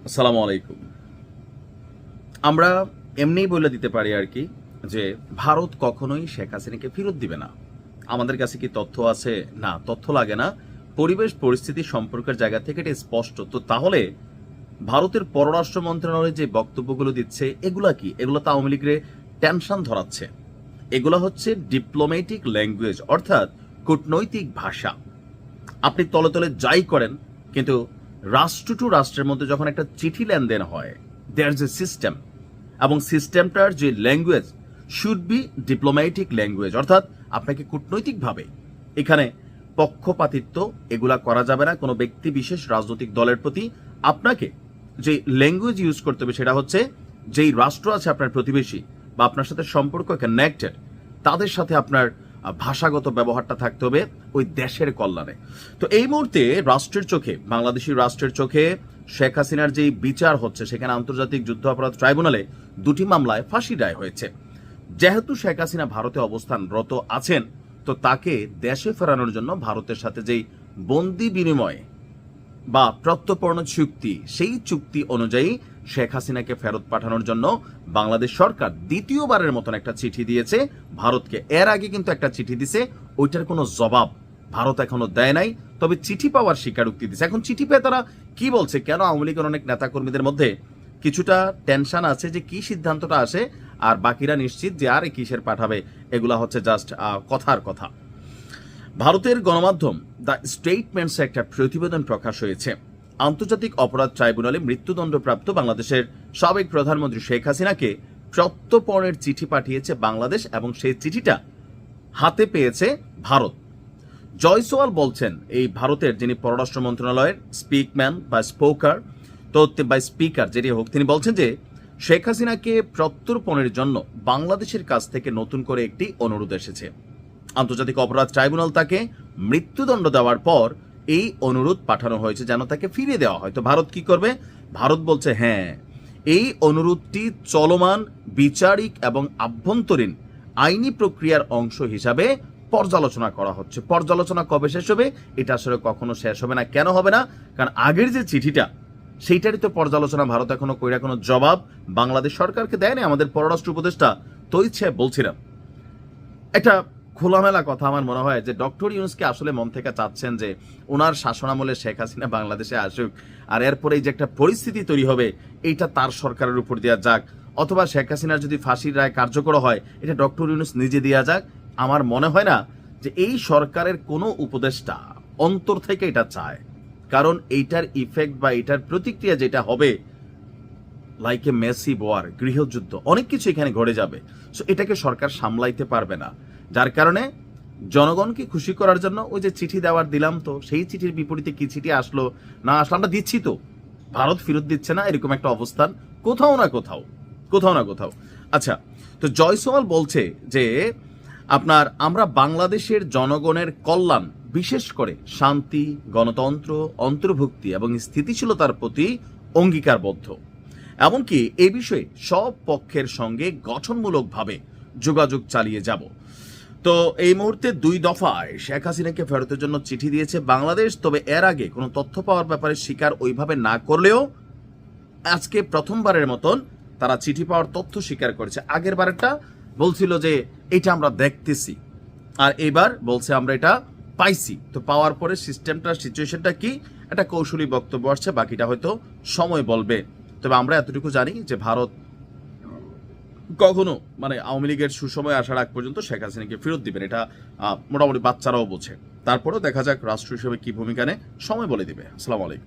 আসসালামু আলাইকুম। আমরা এমনিই বলে দিতে পারি আর কি যে ভারত কখনোই শেখ হাসিনাকে ফেরত দিবে না। আমাদের কাছে কি তথ্য আছে? না, তথ্য লাগে না। পরিবেশ পরিস্থিতি সম্পর্কের জায়গা থেকে এটা স্পষ্ট। তো তাহলে ভারতের পররাষ্ট্র মন্ত্রণালয় যে বক্তব্যগুলো দিচ্ছে এগুলা কি? এগুলো তো আওয়ামী লীগের টেনশন ধরাচ্ছে। এগুলো হচ্ছে ডিপ্লোম্যাটিক ল্যাঙ্গুয়েজ, অর্থাৎ কূটনৈতিক ভাষা। আপনি তলে তলে যাই করেন, কিন্তু রাষ্ট্র টু রাষ্ট্রের মধ্যে যখন একটা চিঠি লেনদেন হয়, দেয়ার ইজ এ সিস্টেম, এবং সিস্টেমটার যে language should be diplomatic language, অর্থাৎ আপনাকে কূটনৈতিকভাবে এখানে পক্ষপাতিত্ব এগুলা করা যাবে না কোনো ব্যক্তি বিশেষ রাজনৈতিক দলের প্রতি। আপনাকে যে ল্যাঙ্গুয়েজ ইউজ করতে হবে সেটা হচ্ছে যেই রাষ্ট্র আছে আপনার প্রতিবেশী বা আপনার সাথে সম্পর্ক কানেক্টেড, তাদের সাথে আপনার ভাষাগত ব্যবহারটা থাকতে হবে ওই দেশের কল্যাণে। তো এই মুহূর্তে রাষ্ট্রের চোখে, বাংলাদেশি রাষ্ট্রের চোখে শেখ হাসিনার যেই বিচার হচ্ছে, সেখানে আন্তর্জাতিক যুদ্ধাপরাধ ট্রাইব্যুনালে 2টি মামলায় ফাঁসি রায় হয়েছে। যেহেতু শেখ হাসিনা ভারতে অবস্থানরত আছেন, তো তাকে দেশে ফেরানোর জন্য ভারতের সাথে যেই বন্দি বিনিময় বা প্রত্যর্পণ চুক্তি, সেই চুক্তি অনুযায়ী শেখ হাসিনাকে ফেরত পাঠানোর জন্য বাংলাদেশ সরকার দ্বিতীয়বারের মতন একটা চিঠি দিয়েছে ভারতকে। এর আগে কিন্তু একটা চিঠি দিছে, ওইটার কোনো জবাব ভারত এখনো দেয় নাই, তবে চিঠি পাওয়ার স্বীকারোক্তি দিছে। এখন চিঠি পেয়ে তারা কি বলছে, কেন আওয়ামী লীগের অনেক নেতাকর্মীদের মধ্যে কিছুটা টেনশন আছে যে কি সিদ্ধান্তটা আসে, আর বাকিরা নিশ্চিত যে আরে কিসের পাঠাবে, এগুলা হচ্ছে জাস্ট কথার কথা। ভারতের গণমাধ্যম দ্য স্টেটমেন্টসে একটা প্রতিবেদন প্রকাশ হয়েছে। আন্তর্জাতিক অপরাধ ট্রাইব্যুনালে মৃত্যুদণ্ডপ্রাপ্ত বাংলাদেশের সাবেক প্রধানমন্ত্রী শেখ হাসিনাকে প্রত্যর্পণের চিঠি পাঠিয়েছে বাংলাদেশ, এবং সেই চিঠিটা হাতে পেয়েছে ভারত। জয়সওয়াল বলছেন, এই ভারতের যিনি পররাষ্ট্র মন্ত্রণালয়ের স্পিকম্যান বা স্পোকার, তো বা স্পিকার যেটি হোক, তিনি বলছেন যে শেখ হাসিনাকে প্রত্যর্পণের জন্য বাংলাদেশের কাছ থেকে নতুন করে একটি অনুরোধ এসেছে। আন্তর্জাতিক অপরাধ ট্রাইব্যুনাল তাকে মৃত্যুদণ্ড দেওয়ার পর এই অনুরোধ পাঠানো হয়েছে যেন তাকে ফিরিয়ে দেওয়া হয়। তো ভারত কি করবে? ভারত বলছে হ্যাঁ, এই অনুরোধটি চলমান বিচারিক এবং আভ্যন্তরীণ আইনি প্রক্রিয়ার অংশ হিসাবে পর্যালোচনা করা হচ্ছে। পর্যালোচনা কবে শেষ হবে? এটা আসলে কখনো শেষ হবে না। কেন হবে না? কারণ আগের যে চিঠিটা, সেইটারই তো পর্যালোচনা ভারত এখনো কইরা কোনো জবাব বাংলাদেশ সরকারকে দেয়নি। আমাদের পররাষ্ট্র উপদেষ্টা তো ইচ্ছে বলছিলাম একটা খোলামেলা কথা, আমার মনে হয় যে ডক্টর ইউনূসকে আসলে মন থেকে চাচ্ছেন যে ওনার শাসনামলে শেখ হাসিনা বাংলাদেশে আসুক, আর এরপরে যে একটা পরিস্থিতি তৈরি হবে এইটা তার সরকারের উপর দেওয়া যাক, অথবা শেখ হাসিনার যদি ফাঁসির রায় কার্যকর হয় এটা ডক্টর ইউনূস নিজে দেওয়া যাক। আমার মনে হয় না যে এই সরকারের কোনো উপদেষ্টা অন্তর থেকে এটা চায়, কারণ এইটার ইফেক্ট বা এটার প্রতিক্রিয়া যেটা হবে, লাইক এ মেসি ওয়ার, গৃহযুদ্ধ, অনেক কিছু এখানে ঘটে যাবে। সো এটাকে সরকার সামলাইতে পারবে না, যার কারণে জনগণকে খুশি করার জন্য ওই যে চিঠি দেওয়ার দিলাম, তো সেই চিঠির বিপরীতে কি চিঠি আসলো না আসলো আমরা দিচ্ছি, তো ভারত ফেরত দিচ্ছে না, এরকম একটা অবস্থান কোথাও না কোথাও, কোথাও না কোথাও। আচ্ছা, তো জয়সওয়াল বলছে যে আমরা বাংলাদেশের জনগণের কল্যাণ, বিশেষ করে শান্তি, গণতন্ত্র, অন্তর্ভুক্তি এবং স্থিতিশীলতার প্রতি অঙ্গীকারবদ্ধ। এমনকি এ বিষয়ে সব পক্ষের সঙ্গে গঠনমূলকভাবে যোগাযোগ চালিয়ে যাব। তো এই মুহূর্তে 2 দফায় শেখ হাসিনাকে ফেরতের জন্য চিঠি দিয়েছে বাংলাদেশ। তবে এর আগে কোনো তথ্য পাওয়ার ব্যাপারে স্বীকার ওইভাবে না করলেও আজকে প্রথমবারের মতন তারা চিঠি পাওয়ার তথ্য স্বীকার করেছে। আগের বারেরটা বলছিল যে এটা আমরা দেখতেছি, আর এবার বলছে আমরা এটা পাইছি। তো পাওয়ার পরে সিস্টেমটা, সিচুয়েশনটা কি, একটা কৌশলী বক্তব্য আসছে, বাকিটা হয়তো সময় বলবে। তবে আমরা এতটুকু জানি যে ভারত কখনো আওয়ামী লীগের সুসময় আসার আগ পর্যন্ত শেখ হাসিনাকে ফেরত দিবেন, এটা মোটামুটি বাচ্চারাও বোঝে। তারপরেও দেখা যাক রাষ্ট্র হিসেবে কি ভূমিকা নেয়, সময় বলে দিবে। আসসালামু আলাইকুম।